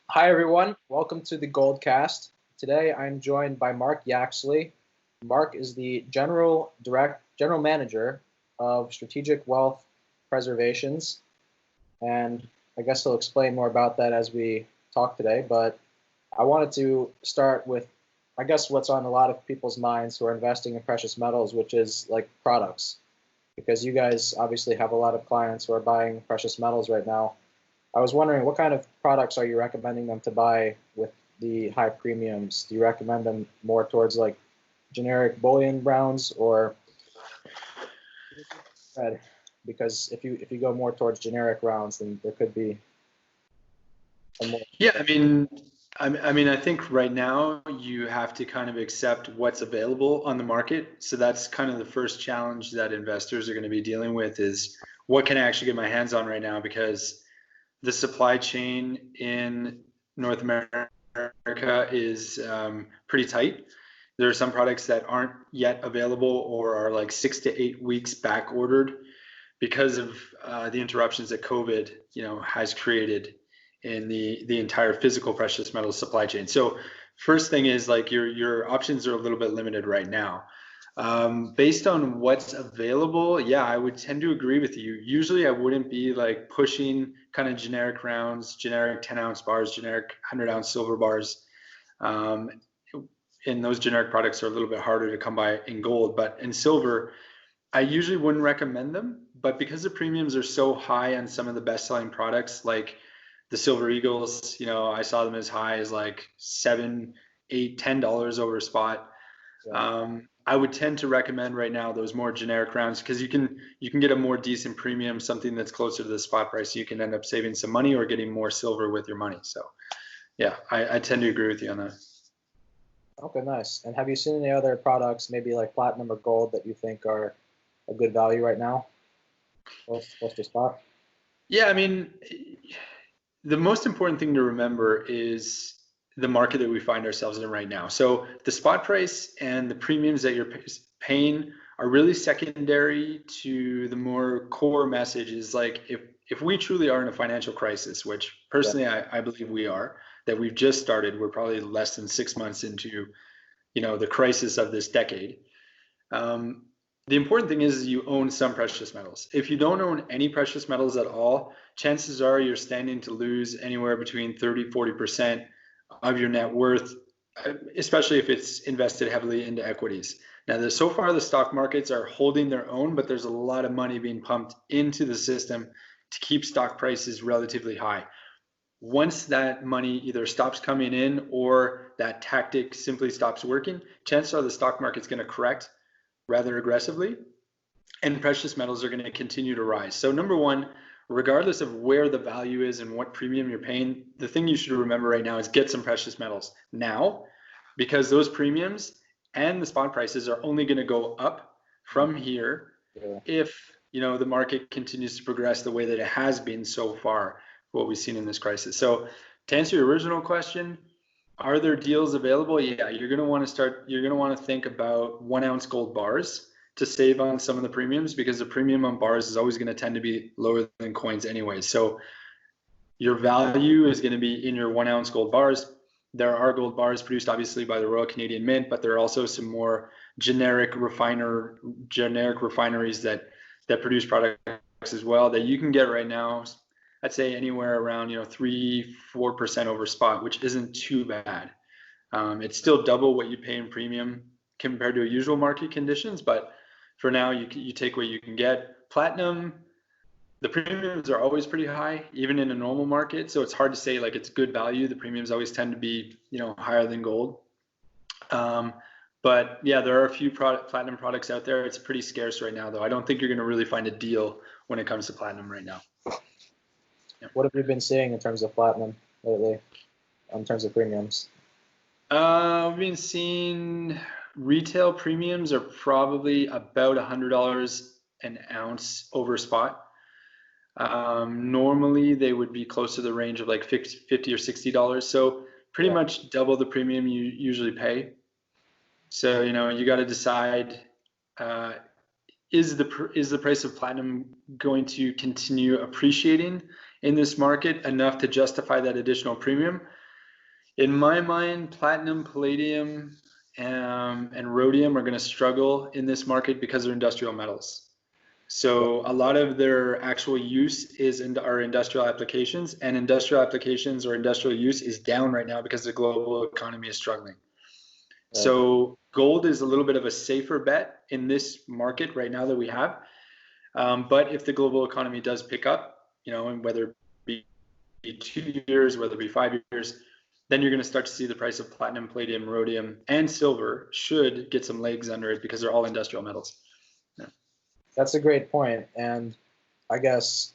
Hi everyone, welcome to the Goldcast. Today I'm joined by Mark Yaxley. Mark is the general manager of Strategic Wealth Preservations, and I guess he'll explain more about that as we talk today. But I wanted to start with, I guess, what's on a lot of people's minds who are investing in precious metals, which is like products, because you guys obviously have a lot of clients who are buying precious metals right now. I was wondering, what kind of products are you recommending them to buy with the high premiums? Do you recommend them more towards like generic bullion rounds or red? Because if you go more towards generic rounds, then there could be a more. Yeah, I mean, I think right now you have to kind of accept what's available on the market. So that's kind of the first challenge that investors are going to be dealing with is what can I actually get my hands on right now? Because the supply chain in North America is pretty tight. There are some products that aren't yet available or are like 6 to 8 weeks back ordered because of the interruptions that COVID, has created in the entire physical precious metals supply chain. So first thing is like your options are a little bit limited right now. Based on what's available, yeah, I would tend to agree with you. Usually I wouldn't be like pushing kind of generic rounds, generic 10-ounce bars, generic 100-ounce silver bars. Um, and those generic products are a little bit harder to come by in gold, but in silver, I usually wouldn't recommend them, but because the premiums are so high on some of the best-selling products, like the Silver Eagles, I saw them as high as like $7, $8, $10 over spot. Yeah. I would tend to recommend right now those more generic rounds because you can get a more decent premium, something that's closer to the spot price. You can end up saving some money or getting more silver with your money. So yeah, I tend to agree with you on that. Okay, nice. And have you seen any other products, maybe like platinum or gold, that you think are a good value right now? What's the spot? Yeah, I mean, the most important thing to remember is the market that we find ourselves in right now. So the spot price and the premiums that you're paying are really secondary to the more core message is like if we truly are in a financial crisis, which Yeah. personally I believe we are, that we've just started, we're probably less than 6 months into, the crisis of this decade. Um, the important thing is you own some precious metals. If you don't own any precious metals at all, chances are you're standing to lose anywhere between 30-40% of your net worth, especially if it's invested heavily into equities. Now, so far the stock markets are holding their own, but there's a lot of money being pumped into the system to keep stock prices relatively high. Once that money either stops coming in or that tactic simply stops working, chances are the stock market's going to correct rather aggressively, and precious metals are going to continue to rise. So number one, regardless of where the value is and what premium you're paying, the thing you should remember right now is get some precious metals now, because those premiums and the spot prices are only going to go up from here Yeah. if the market continues to progress the way that it has been so far, what we've seen in this crisis. So to answer your original question, are there deals available? Yeah, you're going to want to think about 1 ounce gold bars to save on some of the premiums because the premium on bars is always going to tend to be lower than coins anyway. So your value is going to be in your 1 ounce gold bars. There are gold bars produced obviously by the Royal Canadian Mint, but there are also some more generic refineries that produce products as well that you can get right now. I'd say anywhere around 3-4% over spot, which isn't too bad. It's still double what you pay in premium compared to usual market conditions, but for now you take what you can get. Platinum, the premiums are always pretty high, even in a normal market. So it's hard to say like it's good value. The premiums always tend to be higher than gold. But yeah, there are a few platinum products out there. It's pretty scarce right now, though. I don't think you're going to really find a deal when it comes to platinum right now. Yeah. What have you been seeing in terms of platinum lately, in terms of premiums? We've been seeing retail premiums are probably about $100 an ounce over spot. Normally they would be close to the range of like 50 or $60. So pretty Yeah. much double the premium you usually pay. So, you got to decide, is the price of platinum going to continue appreciating in this market enough to justify that additional premium. In my mind, platinum, palladium, and rhodium are going to struggle in this market because they're industrial metals. So a lot of their actual use is in our industrial applications, and industrial applications or industrial use is down right now because the global economy is struggling. So gold is a little bit of a safer bet in this market right now that we have. But if the global economy does pick up, and whether it be 2 years, whether it be 5 years, then you're going to start to see the price of platinum, palladium, rhodium, and silver should get some legs under it because they're all industrial metals. That's a great point. And I guess